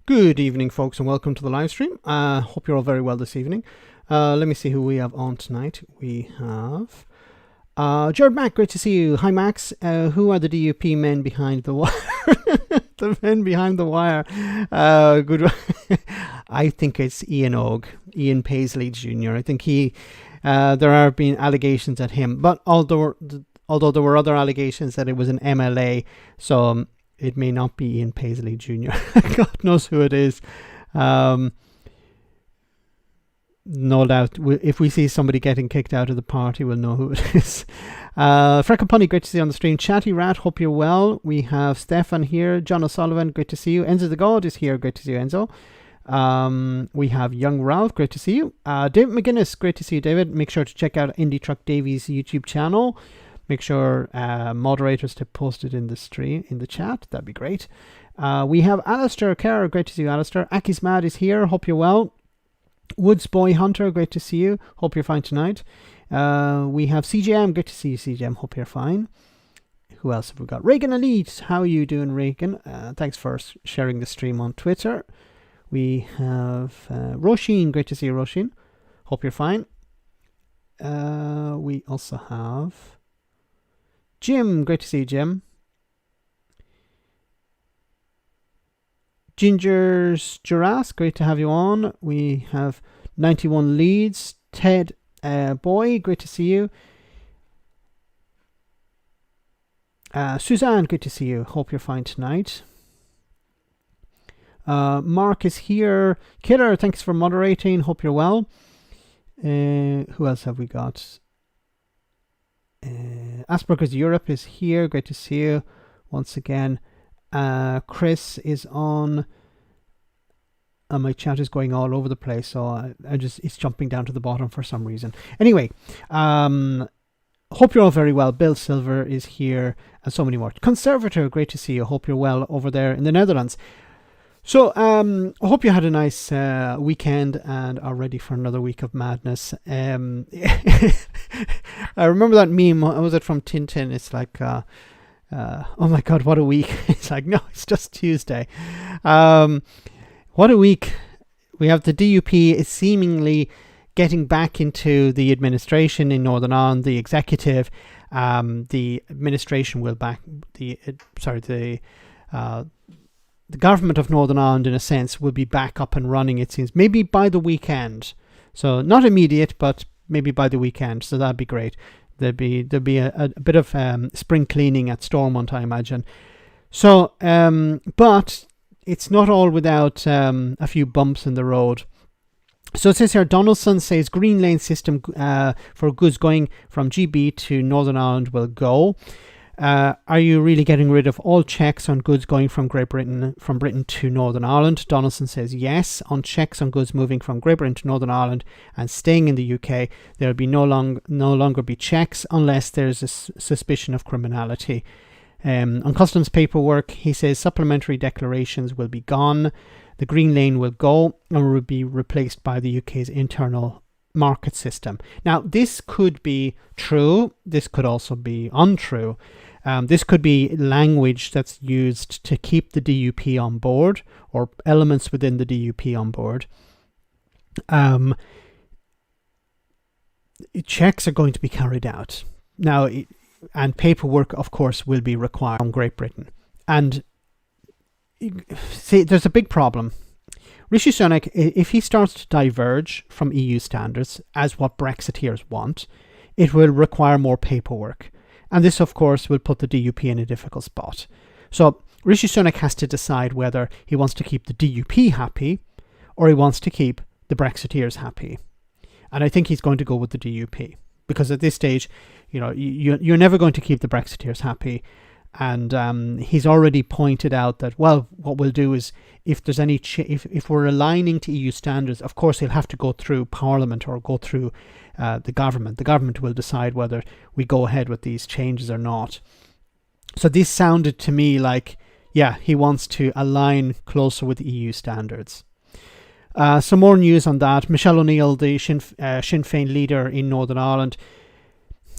Good evening, folks, and welcome to the live stream. Hope you're all very well this evening. Let me see who we have on tonight. We have Jared Mack, great to see you. Hi, Max. Who are the DUP men behind the wire? The men behind the wire. Good. I think it's Ian Paisley Jr. I think there have been allegations at him, but although there were other allegations that it was an MLA, so it may not be Ian Paisley Jr. God knows who it is. No doubt, if we see somebody getting kicked out of the party, we'll know who it is. Frecklepunny, great to see you on the stream. Chatty Rat, hope you're well. We have Stefan here. John O'Sullivan, great to see you. Enzo the God is here, great to see you, Enzo. We have Young Ralph, great to see you. David McGuinness, great to see you, David. Make sure to check out Indie Truck Davies' YouTube channel. Make sure moderators to post it in the stream, in the chat. That'd be great. We have Alistair Kerr. Great to see you, Alistair. Aki's Mad is here. Hope you're well. Woods Boy Hunter. Great to see you. Hope you're fine tonight. We have CJM. Great to see you, CJM. Hope you're fine. Who else have we got? Reagan Elite. How are you doing, Reagan? Thanks for sharing the stream on Twitter. We have Roisin. Great to see you, Roisin. Hope you're fine. We also have Jim, great to see you, Jim. Ginger's Girasse, great to have you on. We have 91 Leads. Ted Boy, great to see you. Suzanne, good to see you. Hope you're fine tonight. Mark is here. Killer, thanks for moderating. Hope you're well. Who else have we got? Asperger's Europe is here. Great to see you once again. Chris is on. My chat is going all over the place, so it's jumping down to the bottom for some reason. Anyway, hope you're all very well. Bill Silver is here, and so many more. Conservator, great to see you. Hope you're well over there in the Netherlands. So, I hope you had a nice weekend and are ready for another week of madness. I remember that meme. Was it from Tintin? It's like, oh my God, what a week. It's like, no, it's just Tuesday. What a week. We have the DUP is seemingly getting back into the administration in Northern Ireland, the executive. The administration will back the government of Northern Ireland, in a sense, will be back up and running, it seems, maybe by the weekend. So not immediate, but maybe by the weekend. So that'd be great. There'd be a bit of spring cleaning at Stormont, I imagine. So, but it's not all without a few bumps in the road. So it says here, Donaldson says Green Lane system for goods going from GB to Northern Ireland will go. Are you really getting rid of all checks on goods going from Britain to Northern Ireland? Donaldson says yes. On checks on goods moving from Great Britain to Northern Ireland and staying in the UK, there will be no longer be checks unless there's a suspicion of criminality. On customs paperwork, he says supplementary declarations will be gone. The Green Lane will go and will be replaced by the UK's internal market system. Now, this could be true. This could also be untrue. This could be language that's used to keep the DUP on board, or elements within the DUP on board. Checks are going to be carried out now, and paperwork, of course, will be required from Great Britain. And see, there's a big problem. Rishi Sunak, if he starts to diverge from EU standards, as what Brexiteers want, it will require more paperwork. And this, of course, will put the DUP in a difficult spot. So Rishi Sunak has to decide whether he wants to keep the DUP happy or he wants to keep the Brexiteers happy. And I think he's going to go with the DUP, because at this stage, you're never going to keep the Brexiteers happy. And he's already pointed out that, well, what we'll do is, if there's any if we're aligning to EU standards, of course he'll have to go through Parliament or go through the government. The government will decide whether we go ahead with these changes or not. So this sounded to me like, yeah, he wants to align closer with EU standards. Some more news on that. Michelle O'Neill, the Sinn Féin leader in Northern Ireland,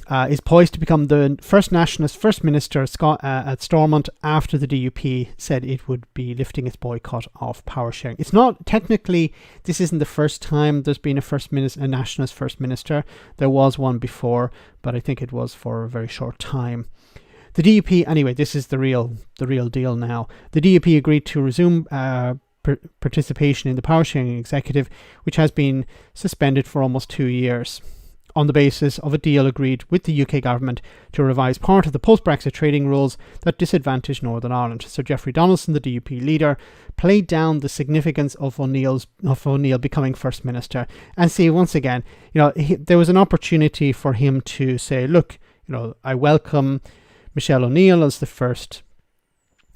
is poised to become the first nationalist First Minister at Stormont after the DUP said it would be lifting its boycott of power sharing. It's not technically, this isn't the first time there's been a nationalist First Minister. There was one before, but I think it was for a very short time. The DUP, anyway, this is the real deal now. The DUP agreed to resume participation in the power sharing executive, which has been suspended for almost 2 years, on the basis of a deal agreed with the UK government to revise part of the post-Brexit trading rules that disadvantage Northern Ireland. So Jeffrey Donaldson, the DUP leader, played down the significance of O'Neill becoming First Minister. And see, once again, there was an opportunity for him to say, look, I welcome Michelle O'Neill as the first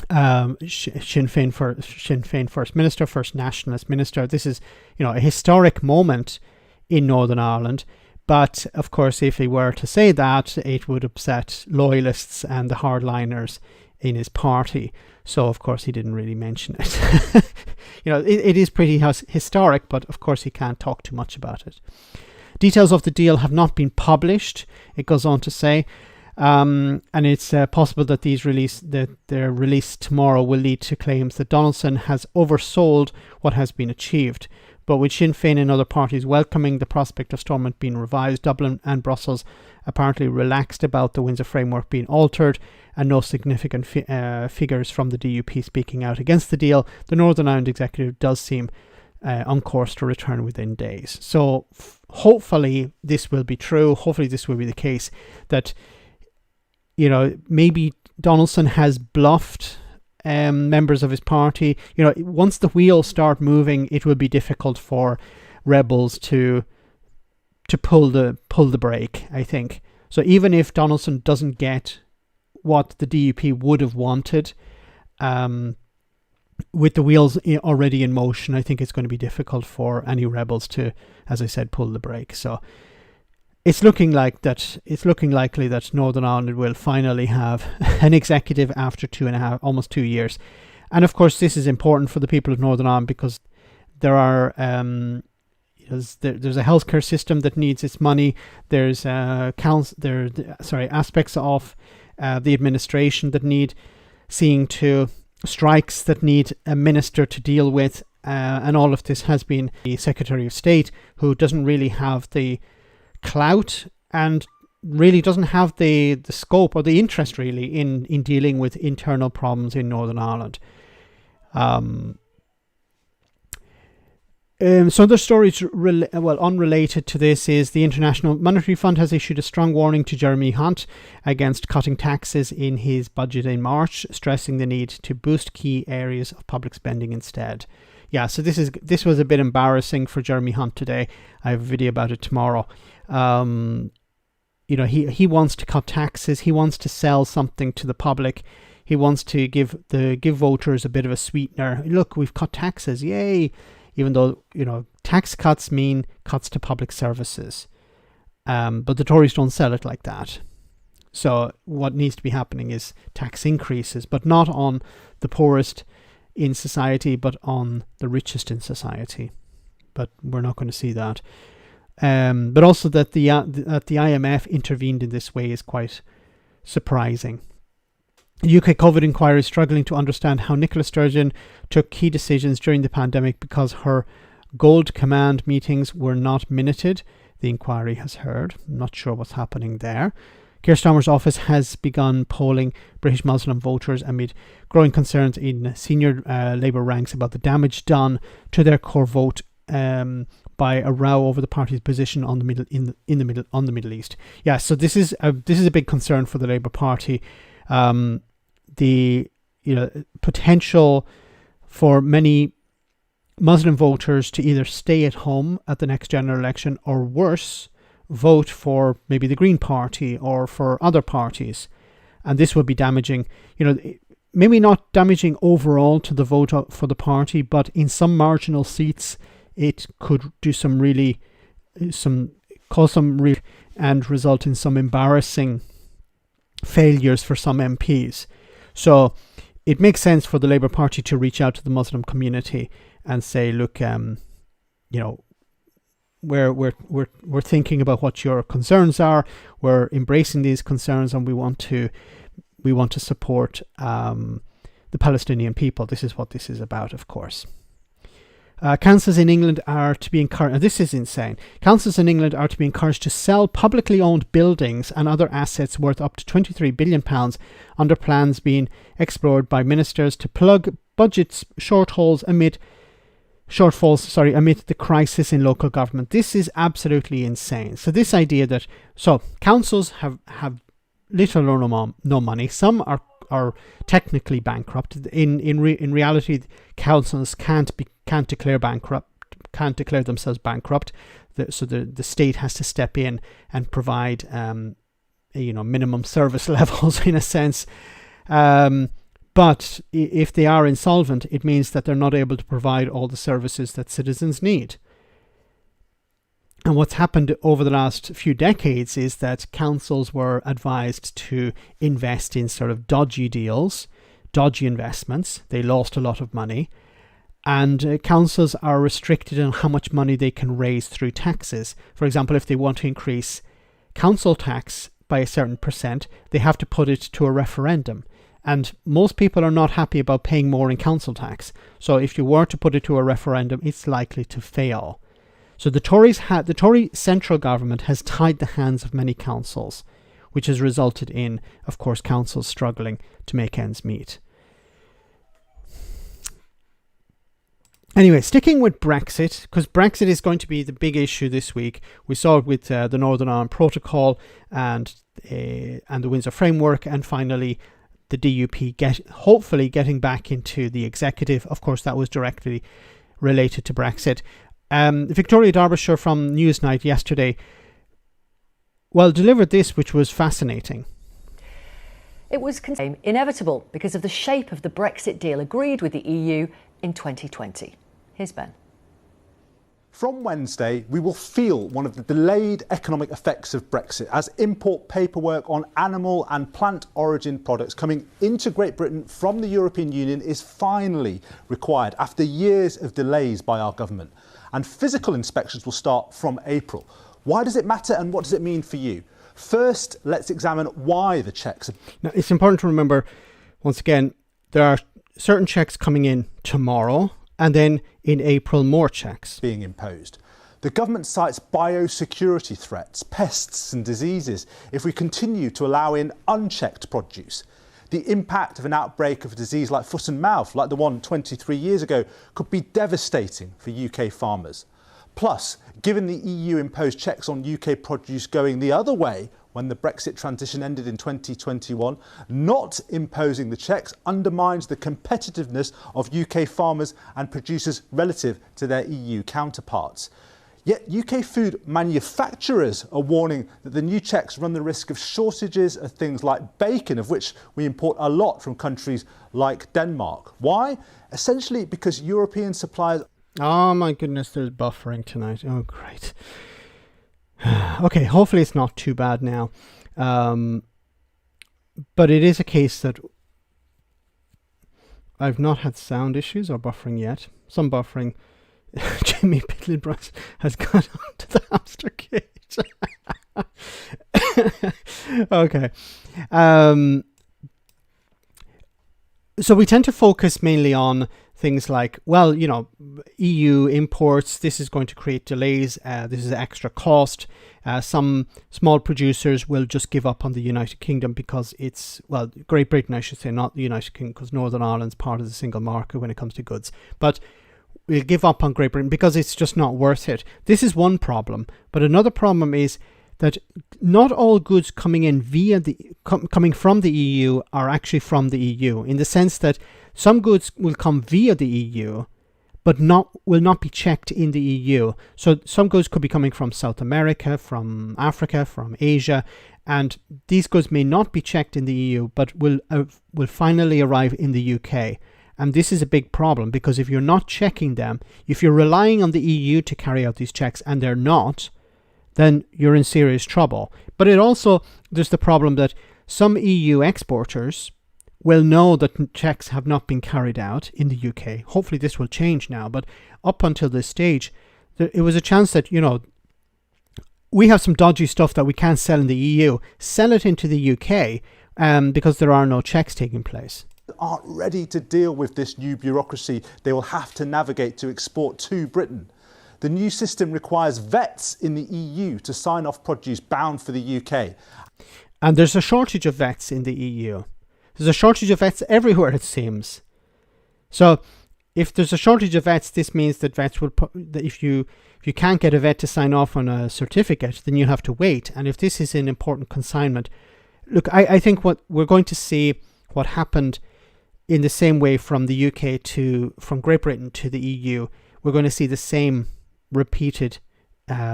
Sinn Féin First Minister, first nationalist minister. This is, a historic moment in Northern Ireland. But, of course, if he were to say that, it would upset loyalists and the hardliners in his party. So, of course, he didn't really mention it. It is pretty historic, but, of course, he can't talk too much about it. Details of the deal have not been published, it goes on to say. And it's possible that their release tomorrow will lead to claims that Donaldson has oversold what has been achieved. But with Sinn Féin and other parties welcoming the prospect of Stormont being revised, Dublin and Brussels apparently relaxed about the Windsor framework being altered, and no significant figures from the DUP speaking out against the deal, the Northern Ireland executive does seem on course to return within days. So hopefully this will be true. Hopefully this will be the case, that maybe Donaldson has bluffed members of his party. Once the wheels start moving, it will be difficult for rebels to pull the brake, I think. So even if Donaldson doesn't get what the DUP would have wanted, with the wheels already in motion, I think it's going to be difficult for any rebels to, as I said, pull the brake. So it's looking likely that Northern Ireland will finally have an executive after almost 2 years. And of course, this is important for the people of Northern Ireland, because there are there's a healthcare system that needs its money. There's aspects of the administration that need seeing to, strikes that need a minister to deal with, and all of this has been the Secretary of State, who doesn't really have the clout and really doesn't have the scope or the interest really in dealing with internal problems in Northern Ireland. So the stories unrelated to this is the International Monetary Fund has issued a strong warning to Jeremy Hunt against cutting taxes in his budget in March, stressing the need to boost key areas of public spending instead. Yeah, so this was a bit embarrassing for Jeremy Hunt today. I have a video about it tomorrow. He wants to cut taxes. He wants to sell something to the public. He wants to give voters a bit of a sweetener. Look, we've cut taxes, yay! Even though tax cuts mean cuts to public services, but the Tories don't sell it like that. So what needs to be happening is tax increases, but not on the poorest in society, but on the richest in society. But we're not going to see that. But also that the IMF intervened in this way is quite surprising. The UK COVID inquiry is struggling to understand how Nicola Sturgeon took key decisions during the pandemic because her Gold Command meetings were not minuted, the inquiry has heard. I'm not sure what's happening there. Keir Starmer's office has begun polling British Muslim voters amid growing concerns in senior Labour ranks about the damage done to their core vote by a row over the party's position on the Middle East. Yeah, so this is a big concern for the Labour Party. The potential for many Muslim voters to either stay at home at the next general election, or worse, vote for maybe the Green Party or for other parties, and this would be damaging. Maybe not damaging overall to the vote for the party, but in some marginal seats, it could do cause some and result in some embarrassing failures for some MPs. So it makes sense for the Labour Party to reach out to the Muslim community and say, look, we're thinking about what your concerns are. We're embracing these concerns, and we want to support the Palestinian people. This is what this is about, of course. Councils in England are to be encouraged. This is insane. Councils in England are to be encouraged to sell publicly owned buildings and other assets worth up to £23 billion under plans being explored by ministers to plug budget shortfalls amid the crisis in local government. This is absolutely insane. So this idea that councils have little or no money. Some are technically bankrupt. In reality, councils can't declare themselves bankrupt. So the state has to step in and provide minimum service levels in a sense. But if they are insolvent, it means that they're not able to provide all the services that citizens need. And what's happened over the last few decades is that councils were advised to invest in sort of dodgy deals, dodgy investments. They lost a lot of money. And councils are restricted on how much money they can raise through taxes. For example, if they want to increase council tax by a certain percent, they have to put it to a referendum. And most people are not happy about paying more in council tax. So if you were to put it to a referendum, it's likely to fail. So the Tory central government has tied the hands of many councils, which has resulted in, of course, councils struggling to make ends meet. Anyway, sticking with Brexit, because Brexit is going to be the big issue this week. We saw it with the Northern Ireland Protocol and the Windsor Framework, and finally the DUP hopefully getting back into the executive. Of course, that was directly related to Brexit. Victoria Derbyshire from Newsnight yesterday, delivered this, which was fascinating. It was inevitable because of the shape of the Brexit deal agreed with the EU in 2020. Here's Ben. From Wednesday, we will feel one of the delayed economic effects of Brexit as import paperwork on animal and plant origin products coming into Great Britain from the European Union is finally required after years of delays by our government. And physical inspections will start from April. Why does it matter, and what does it mean for you? First, let's examine why the checks. Now, it's important to remember, once again, there are certain checks coming in tomorrow, and then in April, more checks being imposed. The government cites biosecurity threats, pests and diseases if we continue to allow in unchecked produce. The impact of an outbreak of a disease like foot and mouth, like the one 23 years ago, could be devastating for UK farmers. Plus, given the EU imposed checks on UK produce going the other way when the Brexit transition ended in 2021, not imposing the checks undermines the competitiveness of UK farmers and producers relative to their EU counterparts. Yet UK food manufacturers are warning that the new checks run the risk of shortages of things like bacon, of which we import a lot from countries like Denmark. Why? Essentially because European suppliers... Oh my goodness, there's buffering tonight. Oh, great. Okay, hopefully it's not too bad now. But it is a case that I've not had sound issues or buffering yet. Some buffering. Jimmy Piddlebrush has gone onto the hamster cage. Okay. So we tend to focus mainly on things like, EU imports, this is going to create delays, this is extra cost. Some small producers will just give up on the United Kingdom because Great Britain, I should say, not the United Kingdom, because Northern Ireland's part of the single market when it comes to goods. But we'll give up on Great Britain because it's just not worth it. This is one problem. But another problem is that not all goods coming in coming from the EU are actually from the EU, in the sense that some goods will come via the EU, but will not be checked in the EU. So some goods could be coming from South America, from Africa, from Asia, and these goods may not be checked in the EU, but will finally arrive in the UK. And this is a big problem, because if you're not checking them, if you're relying on the EU to carry out these checks and they're not, then you're in serious trouble. But there's the problem that some EU exporters will know that checks have not been carried out in the UK. Hopefully this will change now, but up until this stage, it was a chance that, we have some dodgy stuff that we can't sell in the EU. Sell it into the UK because there are no checks taking place. Aren't ready to deal with this new bureaucracy they will have to navigate to export to Britain. The new system requires vets in the EU to sign off produce bound for the UK. And there's a shortage of vets in the EU. There's a shortage of vets everywhere, it seems. So if there's a shortage of vets, this means that vets will that if you can't get a vet to sign off on a certificate, then you have to wait. And if this is an important consignment, look, I think what we're going to see what happened in the same way from Great Britain to the EU. We're going to see the same repeated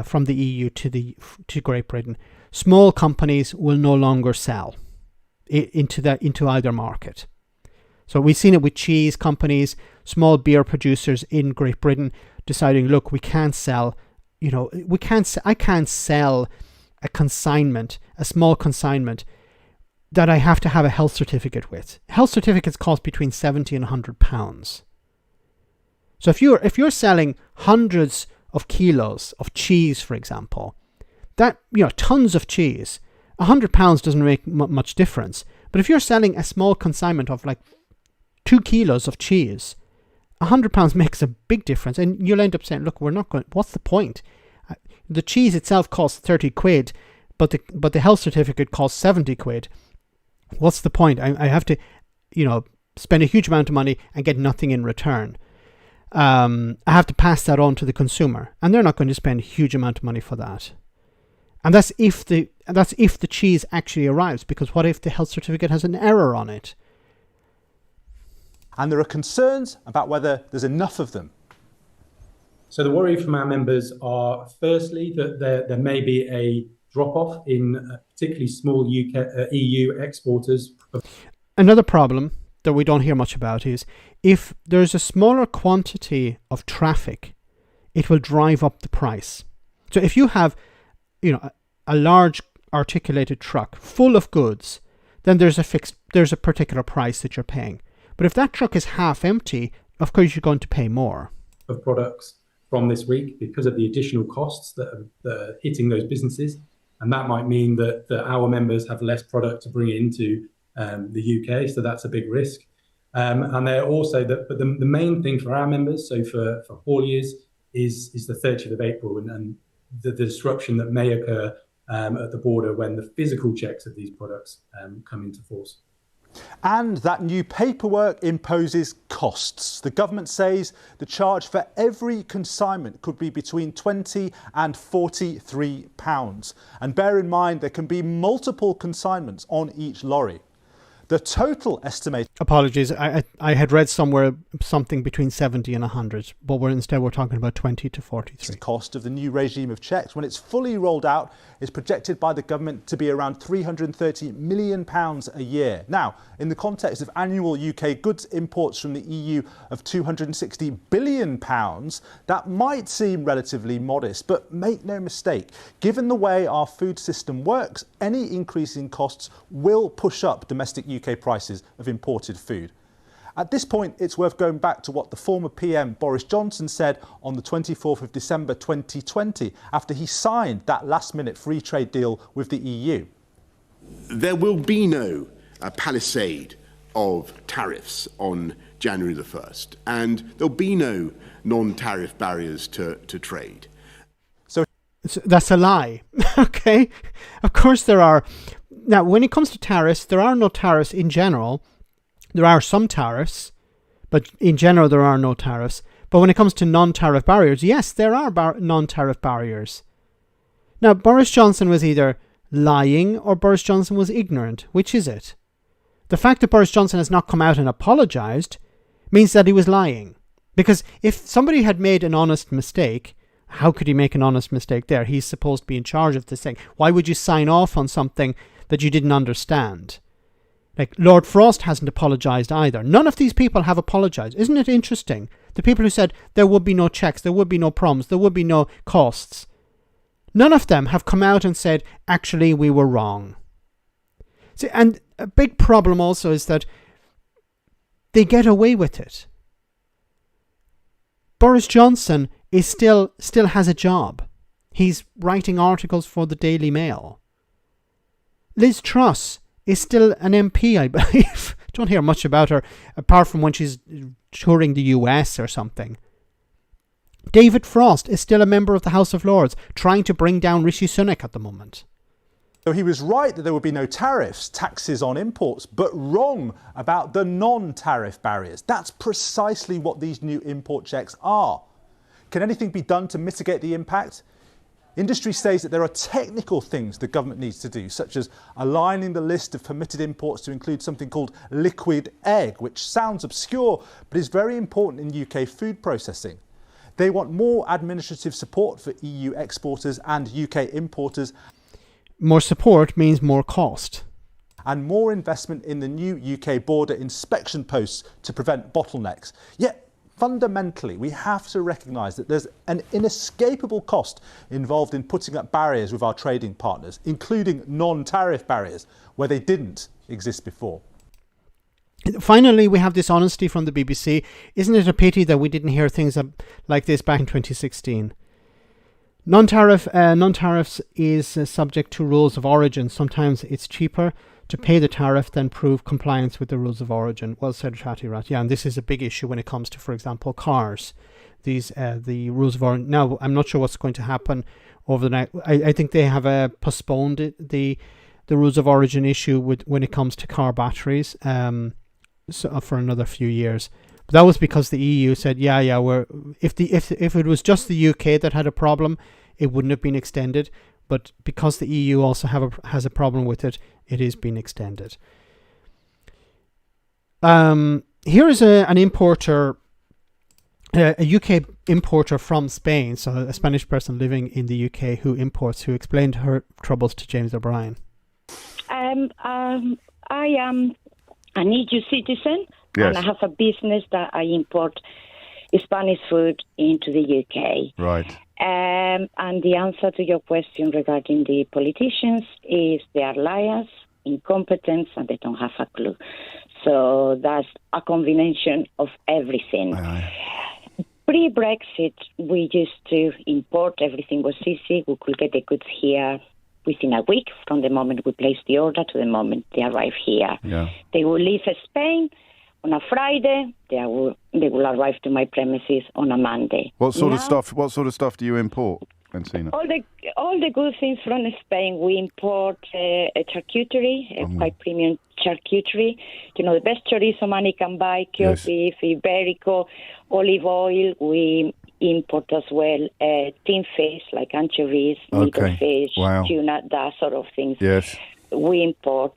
from the EU to Great Britain. Small companies will no longer sell into either market. So we've seen it with cheese companies, small beer producers in Great Britain deciding, look, we can't sell, I can't sell a consignment, a small consignment that I have to have a health certificate with. Health certificates cost between 70 and 100 pounds. So if you're selling hundreds of kilos of cheese, for example, that, tons of cheese, 100 pounds doesn't make much difference. But if you're selling a small consignment of like 2 kilos of cheese, 100 pounds makes a big difference. And you'll end up saying, look, we're not going, what's the point? The cheese itself costs 30 quid, but the health certificate costs 70 quid. What's the point? I have to, spend a huge amount of money and get nothing in return. I have to pass that on to the consumer, and they're not going to spend a huge amount of money for that. And that's if the cheese actually arrives, because what if the health certificate has an error on it? And there are concerns about whether there's enough of them. So the worry from our members are, firstly, that there may be a drop-off in particularly small EU exporters. Another problem that we don't hear much about is if there's a smaller quantity of traffic, it will drive up the price. So if you have, a large articulated truck full of goods, then there's a particular price that you're paying. But if that truck is half empty, of course you're going to pay more. Of products from this week because of the additional costs that are hitting those businesses. And that might mean that our members have less product to bring into the UK, so that's a big risk. And they're also, but the main thing for our members, so for hauliers, is the 30th of April and the disruption that may occur at the border when the physical checks of these products come into force. And that new paperwork imposes costs. The government says the charge for every consignment could be between £20 and £43. And bear in mind, there can be multiple consignments on each lorry. The total estimate... Apologies, I had read somewhere something between 70 and 100, but instead we're talking about 20 to 43. The cost of the new regime of checks, when it's fully rolled out, is projected by the government to be around £330 million a year. Now, in the context of annual UK goods imports from the EU of £260 billion, that might seem relatively modest, but make no mistake, given the way our food system works, any increase in costs will push up domestic UK prices of imported food. At this point, it's worth going back to what the former PM Boris Johnson said on the 24th of December 2020 after he signed that last-minute free trade deal with the EU. There will be no palisade of tariffs on January the 1st, and there'll be no non-tariff barriers to trade. So that's a lie. Okay, of course there are. Now, when it comes to tariffs, there are no tariffs in general. There are some tariffs, but in general there are no tariffs. But when it comes to non-tariff barriers, yes, there are non-tariff barriers. Now, Boris Johnson was either lying or Boris Johnson was ignorant. Which is it? The fact that Boris Johnson has not come out and apologised means that he was lying. Because if somebody had made an honest mistake, how could he make an honest mistake there? He's supposed to be in charge of this thing. Why would you sign off on something that you didn't understand? Like, Lord Frost hasn't apologised either. None of these people have apologised. Isn't it interesting? The people who said there would be no checks, there would be no problems, there would be no costs. None of them have come out and said, actually, we were wrong. See, and a big problem also is that they get away with it. Boris Johnson is still has a job. He's writing articles for the Daily Mail. Liz Truss is still an MP, I believe. Don't hear much about her, apart from when she's touring the US or something. David Frost is still a member of the House of Lords, trying to bring down Rishi Sunak at the moment. So he was right that there would be no tariffs, taxes on imports, but wrong about the non-tariff barriers. That's precisely what these new import checks are. Can anything be done to mitigate the impact? Industry says that there are technical things the government needs to do, such as aligning the list of permitted imports to include something called liquid egg, which sounds obscure, but is very important in UK food processing. They want more administrative support for EU exporters and UK importers. More support means more cost. And more investment in the new UK border inspection posts to prevent bottlenecks. Yet, fundamentally, we have to recognise that there's an inescapable cost involved in putting up barriers with our trading partners, including non-tariff barriers, where they didn't exist before. Finally, we have this honesty from the BBC. Isn't it a pity that we didn't hear things like this back in 2016? Non-tariffs is subject to rules of origin. Sometimes it's cheaper to pay the tariff than prove compliance with the rules of origin. Well said, Shatirat. Yeah, and this is a big issue when it comes to, for example, cars. The rules of origin. Now, I'm not sure what's going to happen over the next. I think they have postponed the rules of origin issue when it comes to car batteries. For another few years. But that was because the EU said, if it was just the UK that had a problem, it wouldn't have been extended. But because the EU also has a problem with it, it is being extended. Here is an importer, a UK importer from Spain, so a Spanish person living in the UK who explained her troubles to James O'Brien. I am an EU citizen, yes, and I have a business that I import Spanish food into the UK. Right. And the answer to your question regarding the politicians is they are liars, incompetent, and they don't have a clue. So that's a combination of everything. Pre-Brexit, we used to import. Everything was easy. We could get the goods here within a week from the moment we place the order to the moment they arrive here. Yeah. They will leave Spain on a Friday. They will arrive to my premises on a Monday. What sort of stuff do you import, Encina? All the good things from Spain. We import a charcuterie, quite premium charcuterie. You know, the best chorizo money can buy, cured beef, Iberico, olive oil. We import as well tin fish like anchovies, needlefish, tuna, that sort of things. Yes. We import.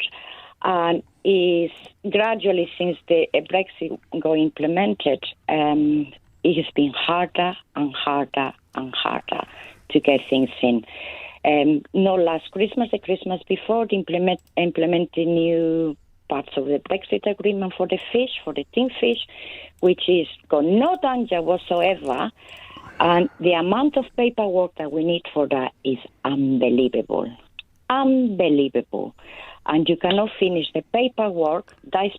And is gradually, since the Brexit got implemented, it has been harder and harder and harder to get things in. Not last Christmas, the Christmas before, implementing new parts of the Brexit agreement for the fish, for the tin fish, which is got no danger whatsoever. And the amount of paperwork that we need for that is unbelievable. Unbelievable. And you cannot finish the paperwork. That's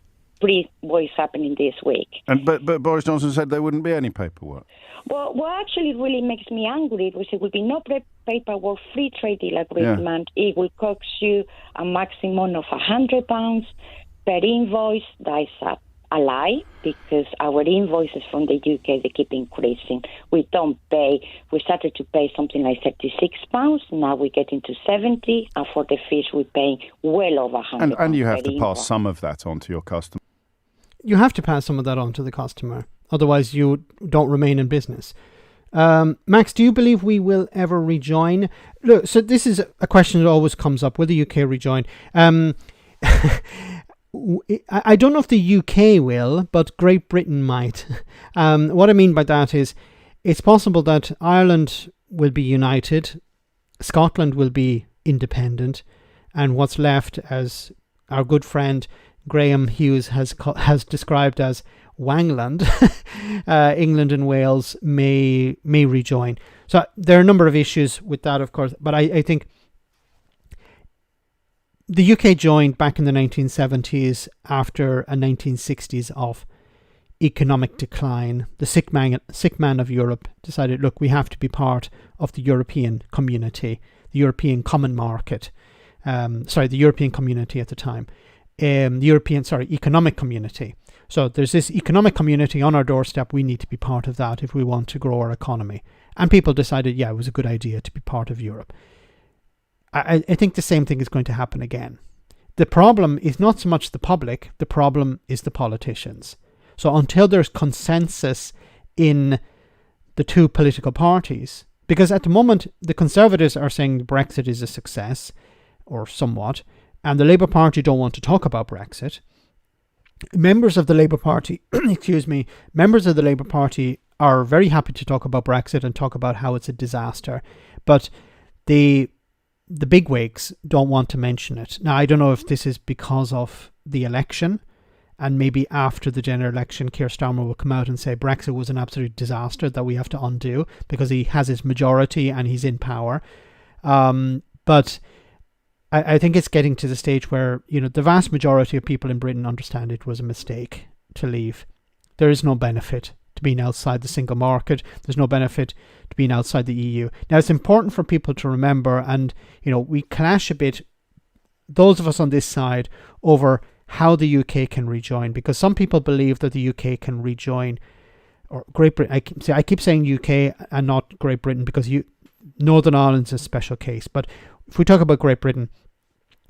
what is happening this week. But Boris Johnson said there wouldn't be any paperwork. Well, what actually really makes me angry was it will be no paperwork, free trade deal agreement. Yeah. It will cost you a maximum of £100 per invoice. That is a lie, because our invoices from the UK, they keep increasing. We don't pay. We started to pay something like £36. Now we get into 70, and for the fish we pay well over 100. And you have to pass some of that on to your customer. You have to pass some of that on to the customer. Otherwise, you don't remain in business. Max, do you believe we will ever rejoin? Look, so this is a question that always comes up. Will the UK rejoin? I don't know if the UK will, but Great Britain might. What I mean by that is it's possible that Ireland will be united, Scotland will be independent, and what's left, as our good friend Graham Hughes has described as Wangland, England and Wales may rejoin. So there are a number of issues with that, of course, but I think the UK joined back in the 1970s after a 1960s off. economic decline, the sick man of Europe decided, look, we have to be part of the European community, the European common market. The European community at the time. Economic community. So there's this economic community on our doorstep. We need to be part of that if we want to grow our economy. And people decided, yeah, it was a good idea to be part of Europe. I think the same thing is going to happen again. The problem is not so much the public, the problem is the politicians. So until there's consensus in the two political parties, because at the moment the Conservatives are saying Brexit is a success, or somewhat, and the Labour Party don't want to talk about Brexit. Members of the Labour Party, members of the Labour Party are very happy to talk about Brexit and talk about how it's a disaster, but the bigwigs don't want to mention it. Now, I don't know if this is because of the election, and maybe after the general election, Keir Starmer will come out and say Brexit was an absolute disaster that we have to undo because he has his majority and he's in power. But I think it's getting to the stage where, the vast majority of people in Britain understand it was a mistake to leave. There is no benefit to being outside the single market. There's no benefit to being outside the EU. Now, it's important for people to remember, and, we clash a bit, those of us on this side, over how the UK can rejoin, because some people believe that the UK can rejoin, or Great Britain. I keep saying UK and not Great Britain because Northern Ireland's a special case. But if we talk about Great Britain,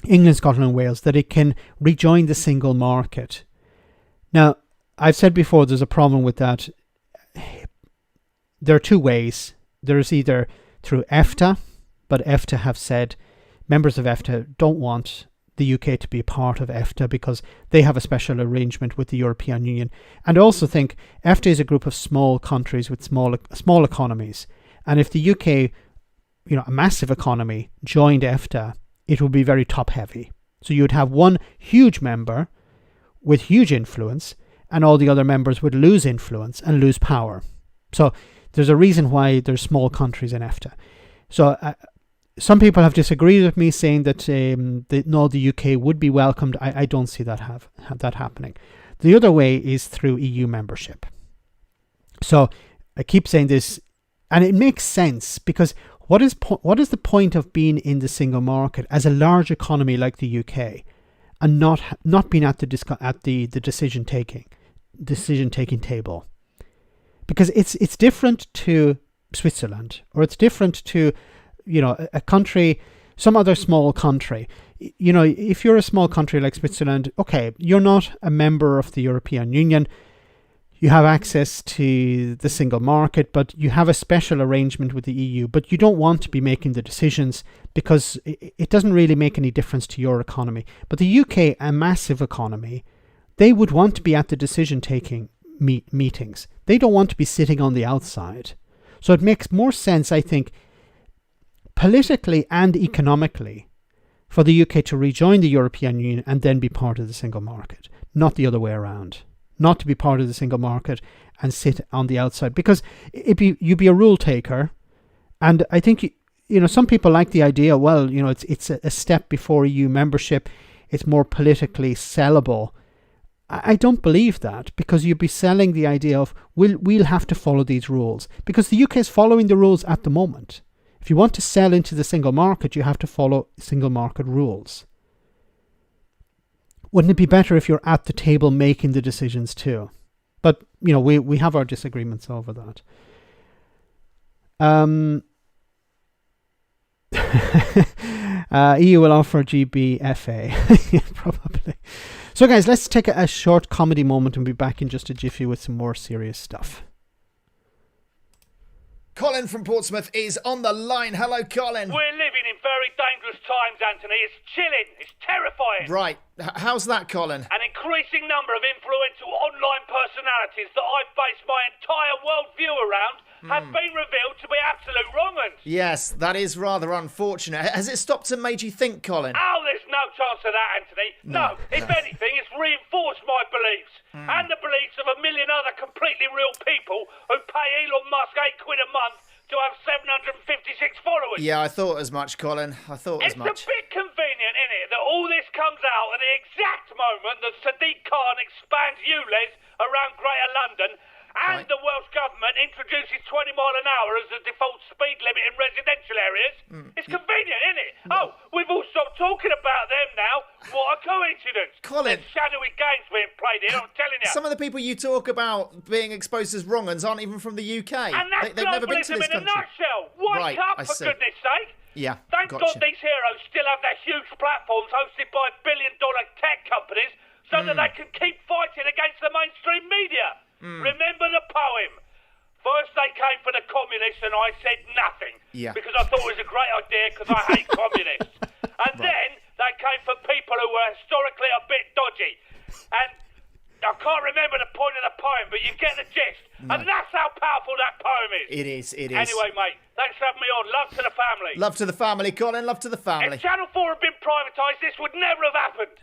England, Scotland and Wales, that it can rejoin the single market. Now, I've said before there's a problem with that. There are two ways. There's either through EFTA, but EFTA have said, members of EFTA don't want the UK to be a part of EFTA because they have a special arrangement with the European Union. And I also think EFTA is a group of small countries with small economies. And if the UK, a massive economy, joined EFTA, it would be very top heavy. So you would have one huge member with huge influence, and all the other members would lose influence and lose power. So there's a reason why there's small countries in EFTA. So some people have disagreed with me, saying that the UK would be welcomed. I don't see that happening. The other way is through EU membership. So I keep saying this, and it makes sense, because what is the point of being in the single market as a large economy like the UK and not being at the decision taking table? Because it's different to Switzerland, or it's different to a country, some other small country. If you're a small country like Switzerland, okay, you're not a member of the European Union. You have access to the single market, but you have a special arrangement with the EU, but you don't want to be making the decisions because it doesn't really make any difference to your economy. But the UK, a massive economy, they would want to be at the decision-taking meetings. They don't want to be sitting on the outside. So it makes more sense, I think, politically and economically, for the UK to rejoin the European Union and then be part of the single market, not the other way around. Not to be part of the single market and sit on the outside, because you'd be a rule taker. And I think some people like the idea, well, it's a step before EU membership, it's more politically sellable. I don't believe that, because you'd be selling the idea of we'll have to follow these rules, because the UK is following the rules at the moment. If you want to sell into the single market, you have to follow single market rules. Wouldn't it be better if you're at the table making the decisions too? But, we have our disagreements over that. EU will offer GBFA. Probably. So guys, let's take a short comedy moment and be back in just a jiffy with some more serious stuff. Colin from Portsmouth is on the line. Hello, Colin. We're living in very dangerous times, Anthony. It's chilling. It's terrifying. Right. How's that, Colin? An increasing number of influential online personalities that I've based my entire worldview around have been revealed to be absolute wrong-uns. Yes, that is rather unfortunate. Has it stopped and made you think, Colin? Oh, there's no chance of that, Anthony. No. If anything, it's reinforced my beliefs and the beliefs of a million other completely real people who pay Elon Musk £8 a month to have 756 followers. Yeah, I thought as much, Colin. I thought as much. It's a bit convenient, isn't it, that all this comes out at the exact moment that Sadiq Khan expands ULEZ around Greater London and the Welsh Government introduces 20 mile an hour as the default speed limit in residential areas. It's convenient, isn't it? Oh, we've all stopped talking about them now. What a coincidence. Colin. There's shadowy games being played here, I'm telling you. Some of the people you talk about being exposed as wrong-uns aren't even from the UK. And that's They've never been to globalism this in a country. nutshell. Wake up, for goodness sake. Yeah, Thank God these heroes still have their huge platforms hosted by billion-dollar tech companies so that they can keep fighting against the mainstream media. Remember the poem. First they came for the communists and I said nothing because I thought it was a great idea because I hate communists. And then they came for people who were historically a bit dodgy. And I can't remember the point of the poem, but you get the gist. And that's how powerful that poem is. It is. Anyway, mate, thanks for having me on. Love to the family. Love to the family, Colin. Love to the family. If Channel 4 had been privatised, this would never have happened.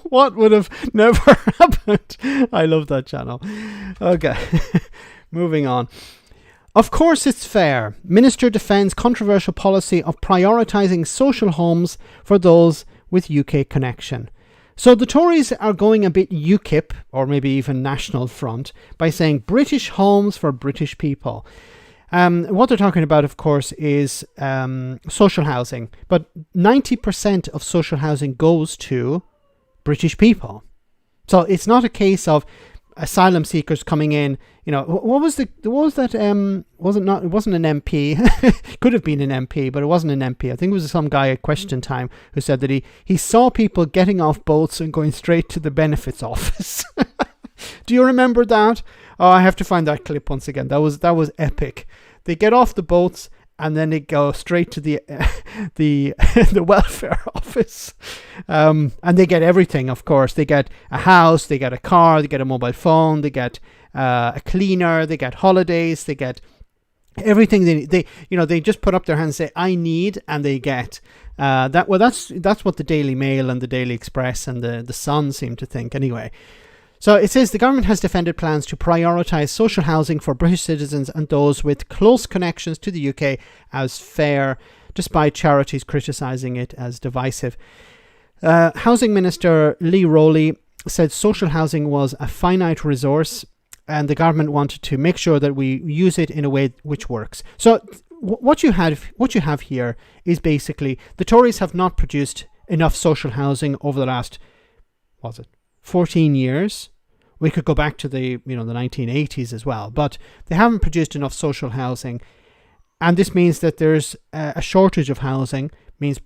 What would have never happened? I love that channel. Okay, moving on. Of course it's fair. Minister defends controversial policy of prioritising social homes for those with UK connection. So the Tories are going a bit UKIP, or maybe even National Front, by saying British homes for British people. What they're talking about, of course, is social housing. But 90% of social housing goes to British people. So it's not a case of asylum seekers coming in. You know, it wasn't an MP. Could have been an MP, but it wasn't an MP. I think it was some guy at Question Time who said that he saw people getting off boats and going straight to the benefits office. Do you remember that? Oh, I have to find that clip once again. That was epic. They get off the boats and then they go straight to the the welfare office, and they get everything. Of course, they get a house, they get a car, they get a mobile phone, they get a cleaner, they get holidays, they get everything. They just put up their hands and say, "I need," and they get that. Well, that's what the Daily Mail and the Daily Express and the Sun seem to think anyway. So it says the government has defended plans to prioritise social housing for British citizens and those with close connections to the UK as fair, despite charities criticising it as divisive. Housing Minister Lee Rowley said social housing was a finite resource and the government wanted to make sure that we use it in a way which works. So what you have here is basically the Tories have not produced enough social housing over the last, 14 years. We could go back to the 1980s as well, but they haven't produced enough social housing, and this means that there's a shortage of housing. Means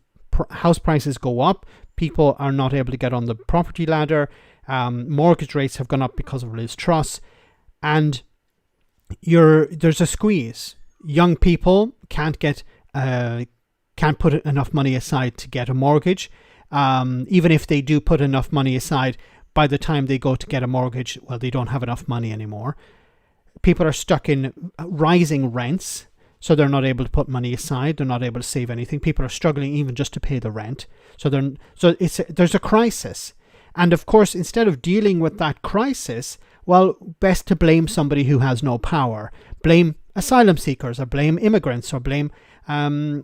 house prices go up. People are not able to get on the property ladder. Mortgage rates have gone up because of Liz Truss, and there's a squeeze. Young people can't put enough money aside to get a mortgage. Even if they do put enough money aside, by the time they go to get a mortgage, well, they don't have enough money anymore. People are stuck in rising rents, so they're not able to put money aside. They're not able to save anything. People are struggling even just to pay the rent. So there's a crisis. And of course, instead of dealing with that crisis, well, best to blame somebody who has no power. Blame asylum seekers, or blame immigrants, or blame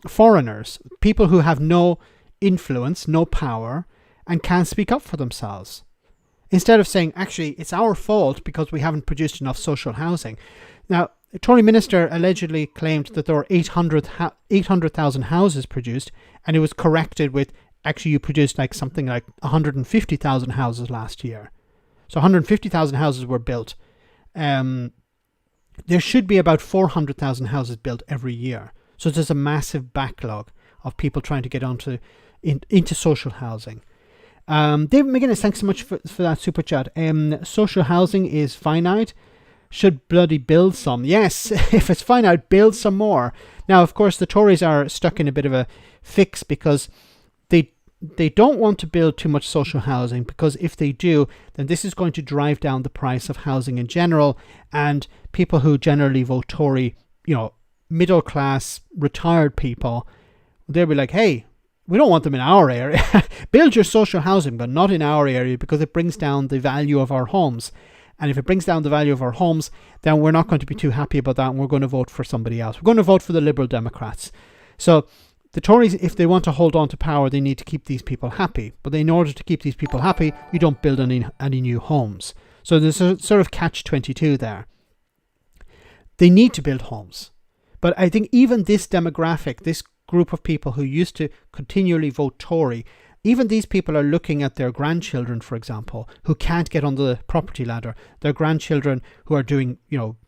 foreigners, people who have no influence, no power, and can't speak up for themselves. Instead of saying, actually, it's our fault because we haven't produced enough social housing. Now, a Tory minister allegedly claimed that there were 800,000 houses produced, and it was corrected with, actually, you produced something like 150,000 houses last year. So 150,000 houses were built. There should be about 400,000 houses built every year. So there's a massive backlog of people trying to get into social housing. David McGuinness, thanks so much for that super chat. Social housing is finite. Should bloody build some. Yes, if it's finite, build some more. Now, of course, the Tories are stuck in a bit of a fix because they don't want to build too much social housing, because if they do, then this is going to drive down the price of housing in general, and people who generally vote Tory, middle class, retired people, they'll be like, hey, we don't want them in our area. Build your social housing, but not in our area, because it brings down the value of our homes. And if it brings down the value of our homes, then we're not going to be too happy about that, and we're going to vote for somebody else. We're going to vote for the Liberal Democrats. So the Tories, if they want to hold on to power, they need to keep these people happy. But in order to keep these people happy, you don't build any new homes. So there's a sort of catch-22 there. They need to build homes. But I think even this demographic, this group of people who used to continually vote Tory, even these people are looking at their grandchildren, for example, who can't get on the property ladder. Their grandchildren who are doing,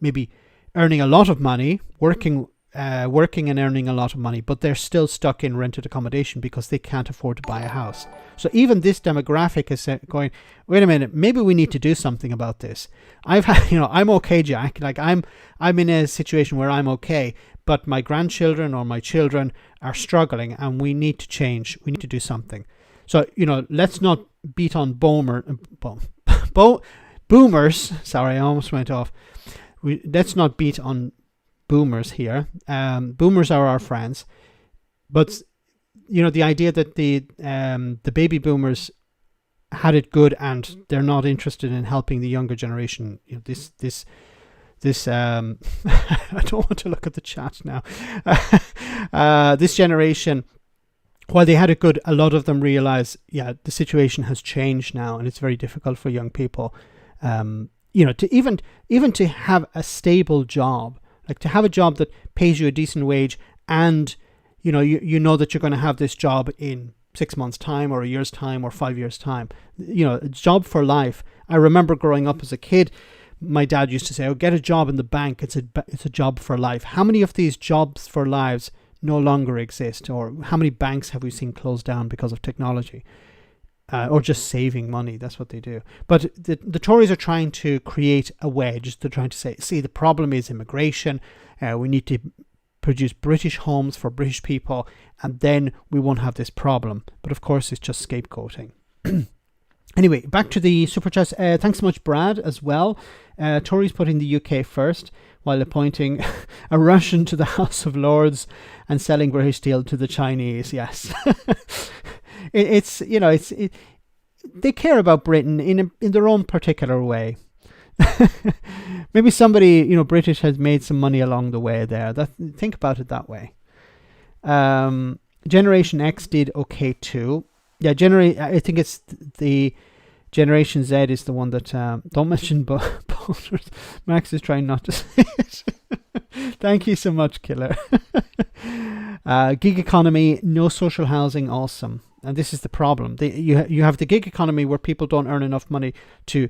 maybe earning a lot of money, working and earning a lot of money, but they're still stuck in rented accommodation because they can't afford to buy a house. So even this demographic is going, wait a minute, maybe we need to do something about this. I'm okay, Jack. Like I'm in a situation where I'm okay, but my grandchildren or my children are struggling, and we need to change. We need to do something. So, let's not beat on boomers. Sorry, I almost went off. Let's not beat on boomers here. Boomers are our friends, but the idea that the baby boomers had it good and they're not interested in helping the younger generation. This I don't want to look at the chat now. This generation, while they had it good, a lot of them realize, the situation has changed now, and it's very difficult for young people, to even to have a stable job. Like to have a job that pays you a decent wage, and you know that you're going to have this job in 6 months' time or a year's time or 5 years' time. A job for life. I remember growing up as a kid, my dad used to say, "Oh, get a job in the bank. It's a job for life." How many of these jobs for lives no longer exist, or how many banks have we seen close down because of technology? Or just saving money. That's what they do. But the Tories are trying to create a wedge. They're trying to say, see, the problem is immigration. We need to produce British homes for British people, and then we won't have this problem. But of course, it's just scapegoating. Anyway, back to the super chats. Thanks so much, Brad, as well. Tories putting the UK first while appointing a Russian to the House of Lords and selling British steel to the Chinese. Yes. They care about Britain in their own particular way. Maybe somebody British has made some money along the way there. Think about it that way. Generation X did okay too. Yeah, I think it's the Generation Z is the one that don't mention boners. Max is trying not to say it. Thank you so much, Killer. Gig economy, no social housing, awesome. And this is the problem. You have the gig economy where people don't earn enough money to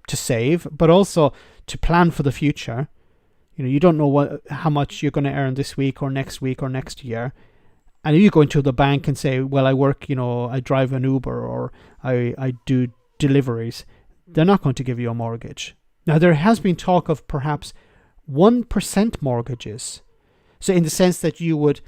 save, but also to plan for the future. You don't know how much you're going to earn this week or next year. And if you go into the bank and say, well, I work, I drive an Uber or I do deliveries, they're not going to give you a mortgage. Now, there has been talk of perhaps 1% mortgages. So in the sense that you would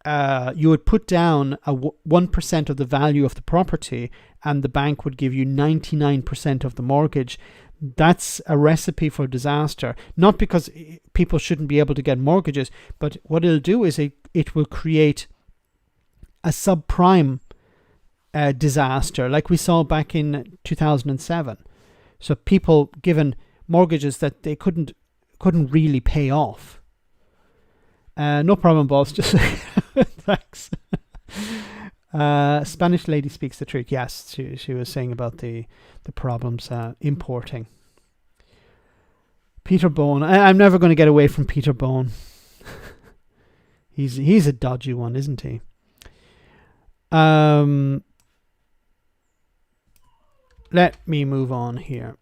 put down 1% of the value of the property, and the bank would give you 99% of the mortgage. That's a recipe for disaster. Not because people shouldn't be able to get mortgages, but what it'll do is it will create a subprime disaster, like we saw back in 2007. So people given mortgages that they couldn't really pay off. No problem, boss. Just thanks. Spanish lady speaks the truth. Yes, she was saying about the problems importing. Peter Bone. I'm never going to get away from Peter Bone. He's a dodgy one, isn't he? Let me move on here.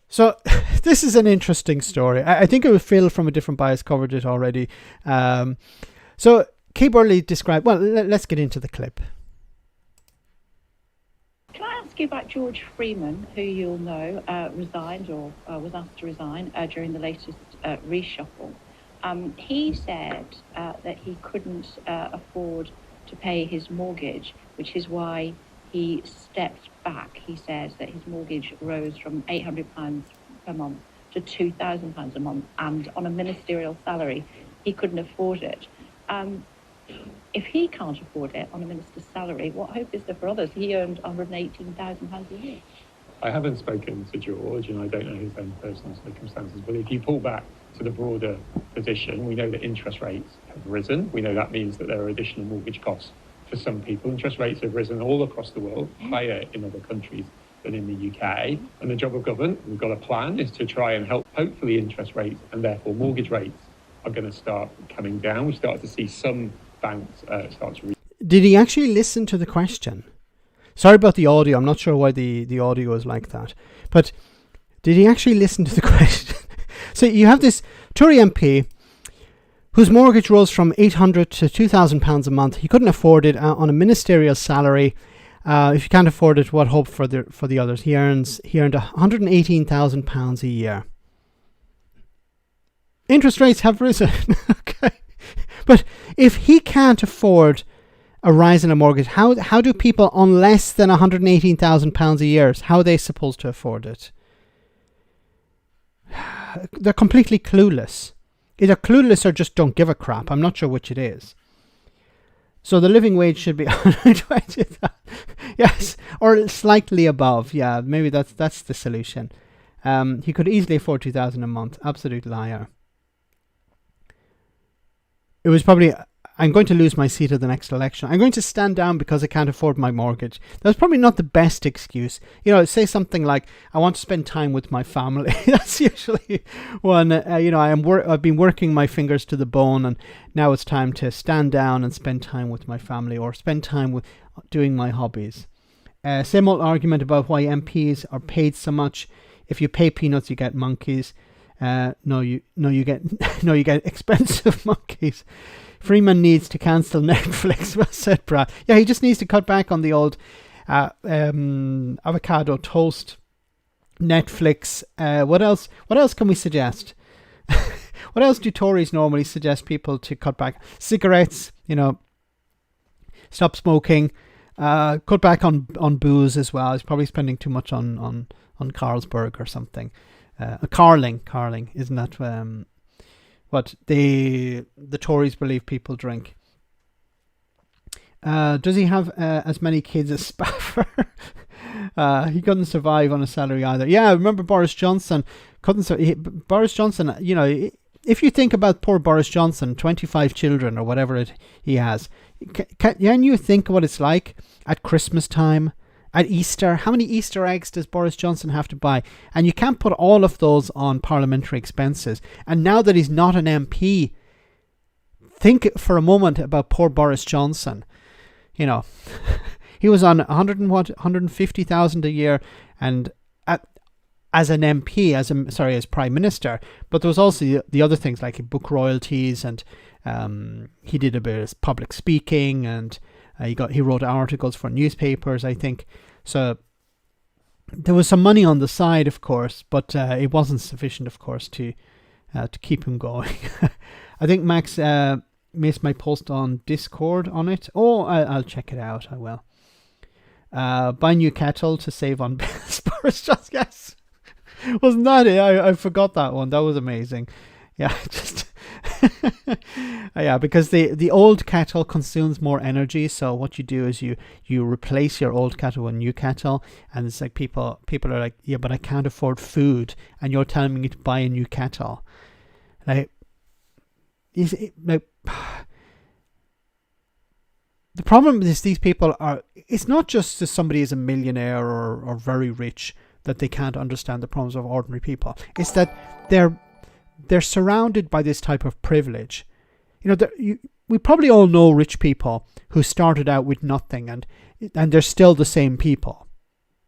So this is an interesting story. I think it was Phil from A Different Bias covered it already. So Kay Burley described... Well, let's get into the clip. Can I ask you about George Freeman, who you'll know resigned or was asked to resign during the latest reshuffle? He said that he couldn't afford to pay his mortgage, which is why he stepped back. He says that his mortgage rose from £800 per month to £2,000 a month, and on a ministerial salary, he couldn't afford it. If he can't afford it on a minister's salary, what hope is there for others? He earned £118,000 a year. I haven't spoken to George, and I don't know his own personal circumstances, but if you pull back to the broader position, we know that interest rates have risen. We know that means that there are additional mortgage costs for some people. Interest rates have risen all across the world, higher in other countries than in the UK. And the job of government, we've got a plan, is to try and help. Hopefully interest rates and therefore mortgage rates are going to start coming down. We start to see some banks start to... Did he actually listen to the question? Sorry about the audio. I'm not sure why the audio is like that. But did he actually listen to the question? So you have this Tory MP whose mortgage rose from £800 to £2,000 a month. He couldn't afford it on a ministerial salary. If you can't afford it, what hope for the others? He earned £118,000 a year. Interest rates have risen. Okay, but if he can't afford a rise in a mortgage, how do people on less than £118,000 a year, how are they supposed to afford it? They're completely clueless. Either clueless or just don't give a crap. I'm not sure which it is. So the living wage should be 120. Yes, or slightly above. Yeah, maybe that's the solution. He could easily afford $2,000 a month. Absolute liar. It was probably, I'm going to lose my seat at the next election. I'm going to stand down because I can't afford my mortgage. That's probably not the best excuse. You know, say something like, I want to spend time with my family. That's usually one. I've been working my fingers to the bone, and now it's time to stand down and spend time with my family, or spend time with doing my hobbies. Same old argument about why MPs are paid so much. If you pay peanuts, you get monkeys. No, you get expensive monkeys. Freeman needs to cancel Netflix. Well said, Brad. Yeah, he just needs to cut back on the old avocado toast. Netflix. What else? What else can we suggest? What else do Tories normally suggest people to cut back? Cigarettes. Stop smoking. Cut back on booze as well. He's probably spending too much on Carlsberg or something. Carling, isn't that what the Tories believe people drink? Does he have as many kids as Spaffer? He couldn't survive on a salary either. Yeah, I remember Boris Johnson couldn't. Boris Johnson, if you think about poor Boris Johnson, 25 children or whatever he has, can you think what it's like at Christmas time? At Easter, how many Easter eggs does Boris Johnson have to buy? And you can't put all of those on parliamentary expenses. And now that he's not an MP, think for a moment about poor Boris Johnson. He was on 150,000 a year, and as an MP, as Prime Minister. But there was also the other things like book royalties, and he did a bit of public speaking, and he wrote articles for newspapers, I think. So there was some money on the side, of course, but it wasn't sufficient, of course, to keep him going. I think Max missed my post on Discord on it. Oh, I'll check it out. I will. Buy new kettle to save on bills. Boris Johnson, yes. Wasn't that it? I forgot that one. That was amazing. Yeah, just... yeah, because the old kettle consumes more energy, so what you do is you replace your old kettle with a new kettle, and it's like people are like, yeah, but I can't afford food, and you're telling me to buy a new kettle. The problem is these people are, it's not just that somebody is a millionaire or very rich that they can't understand the problems of ordinary people. It's that they're surrounded by this type of privilege. We probably all know rich people who started out with nothing, and they're still the same people.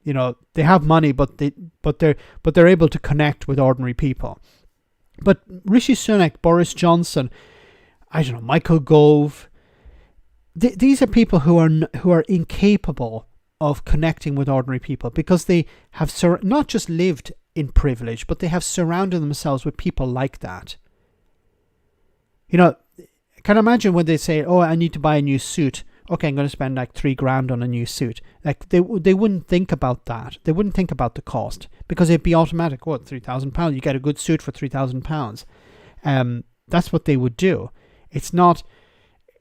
They have money, but they're able to connect with ordinary people. But Rishi Sunak, Boris Johnson, I don't know, Michael Gove, these are people who are incapable of connecting with ordinary people because they have not just lived in privilege, but they have surrounded themselves with people like that. Can you imagine when they say, oh, I need to buy a new suit. Okay, I'm going to spend like $3,000 on a new suit. Like they wouldn't think about that. They wouldn't think about the cost because it'd be automatic. What, £3,000? You get a good suit for £3,000. That's what they would do. It's not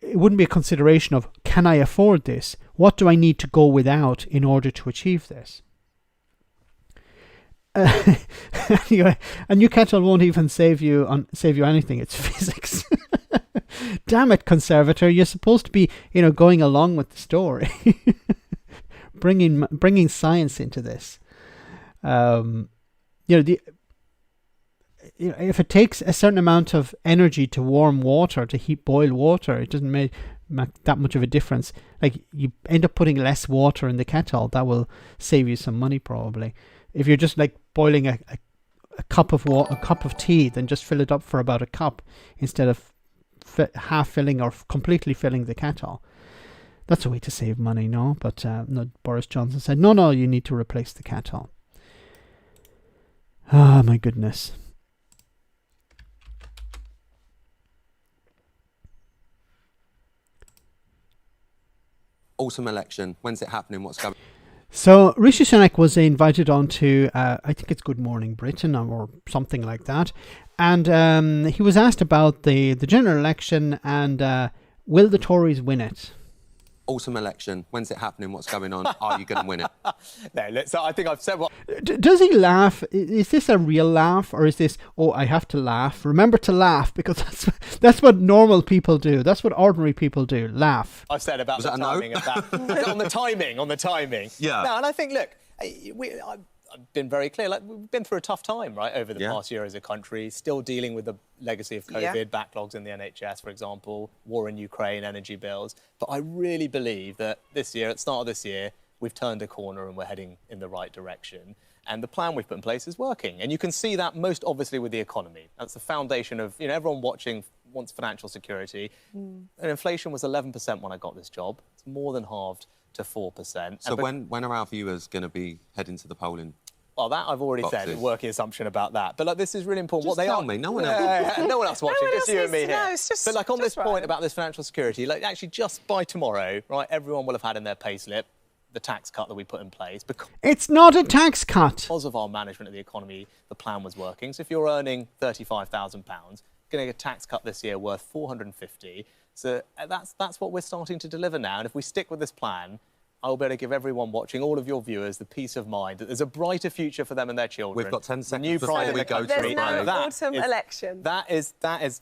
it wouldn't be a consideration of, can I afford this? What do I need to go without in order to achieve this? Anyway, a new kettle won't even save you anything. It's physics. Damn it, conservator! You're supposed to be, going along with the story, bringing science into this. If it takes a certain amount of energy to warm water, to heat boil water, it doesn't make that much of a difference. Like, you end up putting less water in the kettle, that will save you some money probably. If you're just like boiling a cup of water, a cup of tea, then just fill it up for about a cup instead of half filling or completely filling the kettle. That's a way to save money, no? But no, Boris Johnson said, no, you need to replace the kettle. Ah, my goodness. Autumn election. When's it happening? What's going on? So Rishi Sunak was invited on to, I think it's Good Morning Britain or something like that. And he was asked about the general election and will the Tories win it? Autumn election. When's it happening? What's going on? Are you going to win it? No, so I think I've said what... Does he laugh? Is this a real laugh, or is this, oh, I have to laugh? Remember to laugh, because that's what normal people do. That's what ordinary people do. Laugh. I've said about the timing of that. on the timing. Yeah. No, and I think, look, I've been very clear. Like, we've been through a tough time, right, over the past year as a country, still dealing with the legacy of COVID, backlogs in the NHS, for example, war in Ukraine, energy bills. But I really believe that this year, at the start of this year, we've turned a corner and we're heading in the right direction. And the plan we've put in place is working. And you can see that most obviously with the economy. That's the foundation of, everyone watching wants financial security. And inflation was 11% when I got this job. It's more than halved to 4%. So when are our viewers going to be heading to the polling? Well, that I've already said, a working assumption about that. But this is really important. Just what they tell are. me, no one else. No one else watching, just you and me here. No, it's just, but on this right. point about this financial security, actually just by tomorrow, right, everyone will have had in their payslip the tax cut that we put in place. It's not a tax cut. Because of our management of the economy, the plan was working. So if you're earning £35,000, you're going to get a tax cut this year worth $450. So that's what we're starting to deliver now. And if we stick with this plan, I'll be able to give everyone watching, all of your viewers, the peace of mind that there's a brighter future for them and their children. We've got 10 seconds new before we go to There's the no break. autumn election. That is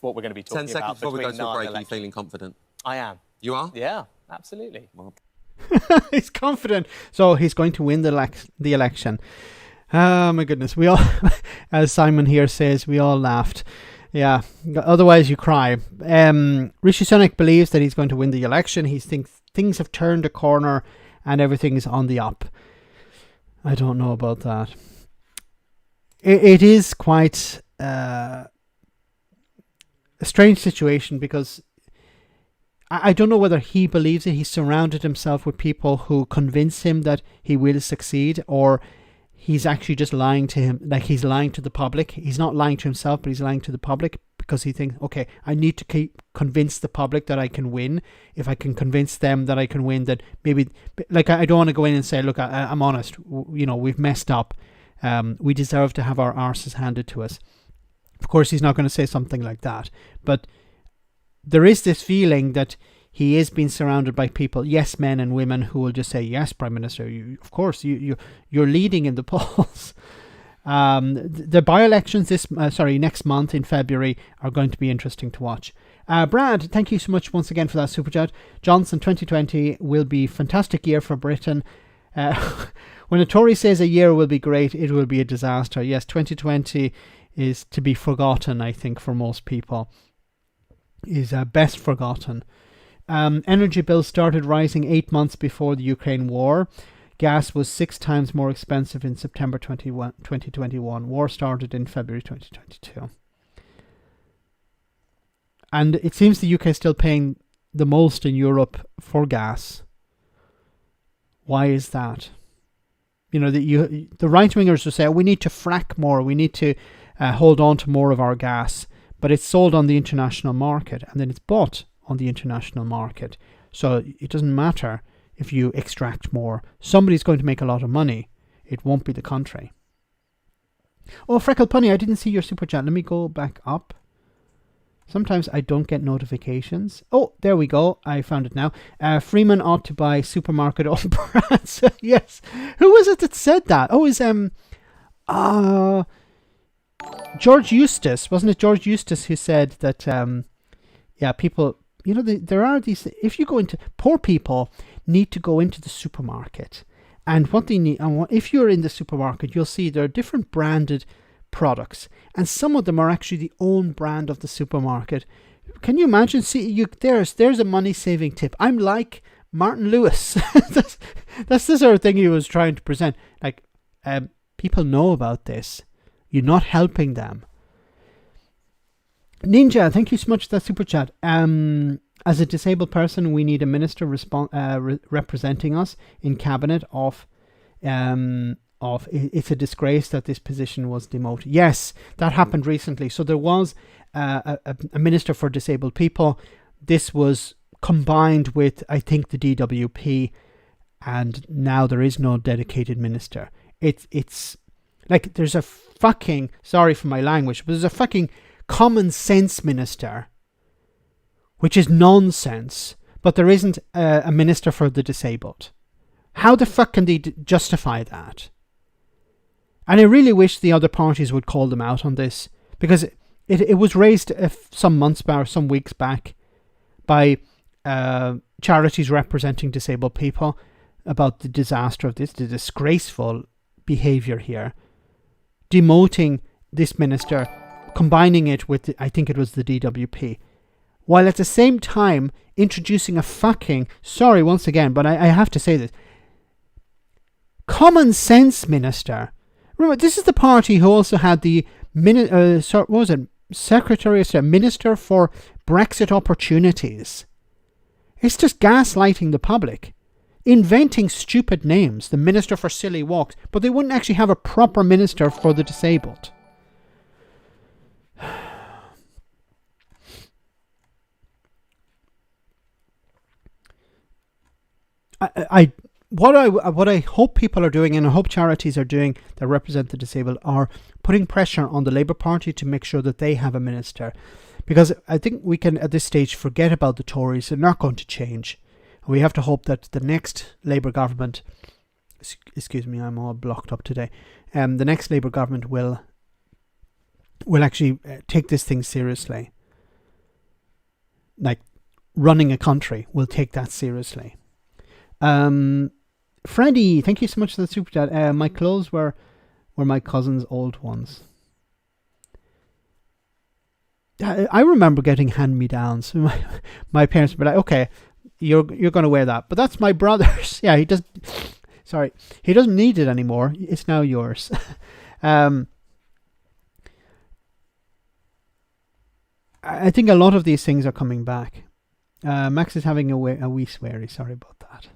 what we're going to be talking 10 seconds about before we go between to now the and break. Are you feeling confident? I am. You are? Yeah, absolutely. Well. He's confident. So he's going to win the election. Oh, my goodness. We all, as Simon here says, we all laughed. Yeah, otherwise you cry. Rishi Sunak believes that he's going to win the election. He thinks things have turned a corner and everything's on the up. I don't know about that. It is quite a strange situation, because I don't know whether he believes it. He's surrounded himself with people who convince him that he will succeed, or he's actually just lying to him, like he's lying to the public. He's not lying to himself, but he's lying to the public because he thinks, okay, I need to convince the public that I can win. If I can convince them that I can win, that maybe, like, I don't want to go in and say, look, I'm honest, we've messed up. We deserve to have our arses handed to us. Of course, he's not going to say something like that, but there is this feeling that he is being surrounded by people, yes men and women, who will just say, yes, Prime Minister, of course, you're leading in the polls. The by-elections next month in February are going to be interesting to watch. Brad, thank you so much once again for that super chat. Johnson, 2020 will be a fantastic year for Britain. When a Tory says a year will be great, it will be a disaster. Yes, 2020 is to be forgotten, I think, for most people. Is best forgotten. Energy bills started rising 8 months before the Ukraine war. Gas was 6 times more expensive in September 2021. War started in February 2022. And it seems the UK is still paying the most in Europe for gas. Why is that? The right-wingers will say, we need to frack more, we need to hold on to more of our gas. But it's sold on the international market, and then it's bought on the international market. So it doesn't matter if you extract more. Somebody's going to make a lot of money. It won't be the country. Oh, Freckle Punny, I didn't see your super chat. Let me go back up. Sometimes I don't get notifications. Oh, there we go. I found it now. Freeman ought to buy supermarket own brands. Yes. Who was it that said that? Oh, is George Eustace. Wasn't it George Eustace who said that, people, there are these, if you go into, poor people need to go into the supermarket. And what they need, if you're in the supermarket, you'll see there are different branded products, and some of them are actually the own brand of the supermarket. Can you imagine? See, there's a money-saving tip. I'm like Martin Lewis. that's the sort of thing he was trying to present. Like, people know about this. You're not helping them. Ninja, thank you so much for that super chat. As a disabled person, we need a minister representing us in cabinet of it's a disgrace that this position was demoted. Yes, that happened recently. So there was a minister for disabled people. This was combined with, I think, the DWP, and now there is no dedicated minister. It's like there's a fucking, sorry for my language, but there's a fucking common sense minister, which is nonsense, but there isn't a minister for the disabled. How the fuck can they justify that? And I really wish the other parties would call them out on this, because it was raised some months back or some weeks back by charities representing disabled people about the disaster of this, the disgraceful behaviour here, demoting this minister, combining it with, I think it was the DWP, while at the same time introducing a fucking, sorry once again, but I have to say this, common sense minister. Remember, this is the party who also had the Secretary of State, Minister for Brexit Opportunities. It's just gaslighting the public, inventing stupid names, the Minister for Silly Walks, but they wouldn't actually have a proper minister for the disabled. What I hope people are doing, and I hope charities are doing that represent the disabled, are putting pressure on the Labour Party to make sure that they have a minister. Because I think we can, at this stage, forget about the Tories. They're not going to change. We have to hope that the next Labour government, excuse me, I'm all blocked up today. The next Labour government will actually take this thing seriously. Like, running a country will take that seriously. Freddie, thank you so much for the super chat. My clothes were my cousin's old ones. I remember getting hand-me-downs. My parents would be like, okay, you're going to wear that. But that's my brother's. Yeah, he doesn't need it anymore. It's now yours. I think a lot of these things are coming back. Max is having a wee sweary. Sorry about that.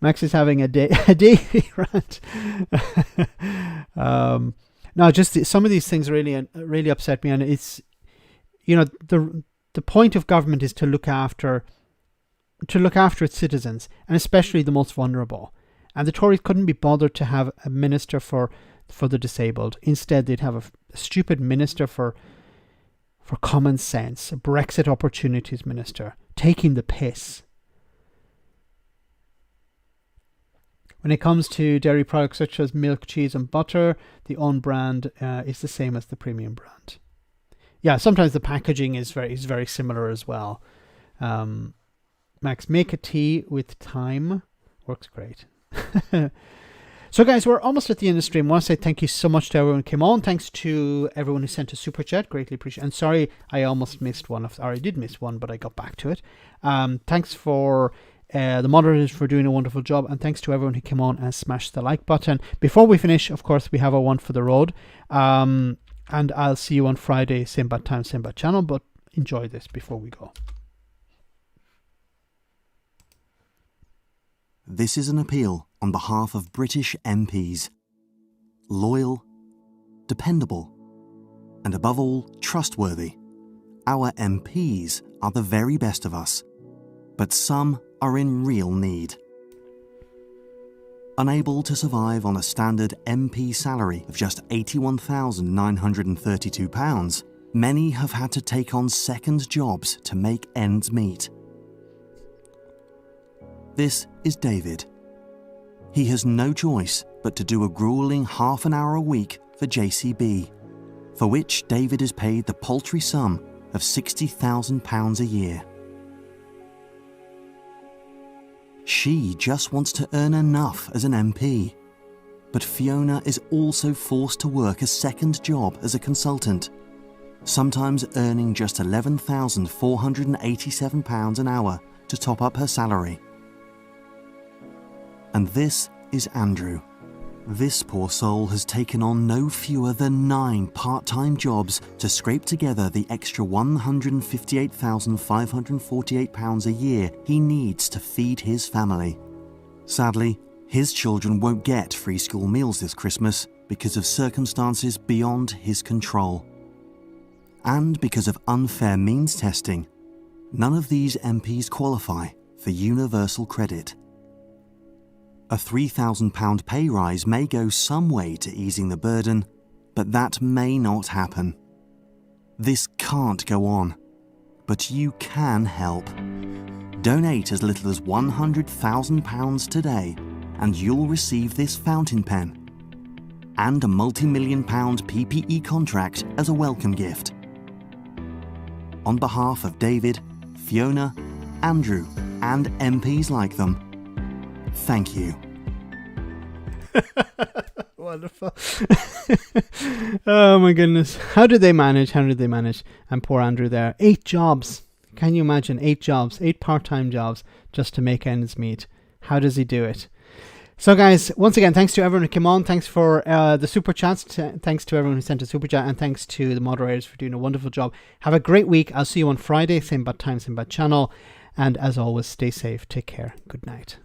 Max is having a day rant. No, just some of these things really upset me, and it's, the point of government is to look after its citizens, and especially the most vulnerable. And the Tories couldn't be bothered to have a minister for the disabled. Instead, they'd have a stupid minister for common sense, a Brexit opportunities minister, taking the piss. When it comes to dairy products such as milk, cheese and butter, the own brand is the same as the premium brand. Yeah, sometimes the packaging is very similar as well. Max, make a tea with thyme. Works great. So guys, we're almost at the end of the stream. I want to say thank you so much to everyone who came on. Thanks to everyone who sent a super chat. Greatly appreciate it. And sorry, I almost missed one. I did miss one, but I got back to it. Thanks for the moderators for doing a wonderful job, and thanks to everyone who came on and smashed the like button. Before we finish, of course, we have our one for the road, and I'll see you on Friday, same bad time, same bad channel, but enjoy this before we go. This is an appeal on behalf of British MPs. Loyal, dependable, and above all, trustworthy. Our MPs are the very best of us, but some are in real need. Unable to survive on a standard MP salary of just £81,932, many have had to take on second jobs to make ends meet. This is David. He has no choice but to do a grueling half an hour a week for JCB, for which David is paid the paltry sum of £60,000 a year. She just wants to earn enough as an MP, but Fiona is also forced to work a second job as a consultant, sometimes earning just £11,487 an hour to top up her salary. And this is Andrew. This poor soul has taken on no fewer than 9 part-time jobs to scrape together the extra £158,548 a year he needs to feed his family. Sadly, his children won't get free school meals this Christmas because of circumstances beyond his control. And because of unfair means testing, none of these MPs qualify for universal credit. A £3,000 pay rise may go some way to easing the burden, but that may not happen. This can't go on, but you can help. Donate as little as £100,000 today, and you'll receive this fountain pen and a multi-million-pound PPE contract as a welcome gift. On behalf of David, Fiona, Andrew, and MPs like them, thank you. Wonderful. Oh my goodness. How did they manage? And poor Andrew there. 8 jobs. Can you imagine? 8 jobs, 8 part-time jobs just to make ends meet. How does he do it? So guys, once again, thanks to everyone who came on. Thanks for the super chats. Thanks to everyone who sent a super chat. And thanks to the moderators for doing a wonderful job. Have a great week. I'll see you on Friday. Same bad time, same bad channel. And as always, stay safe. Take care. Good night.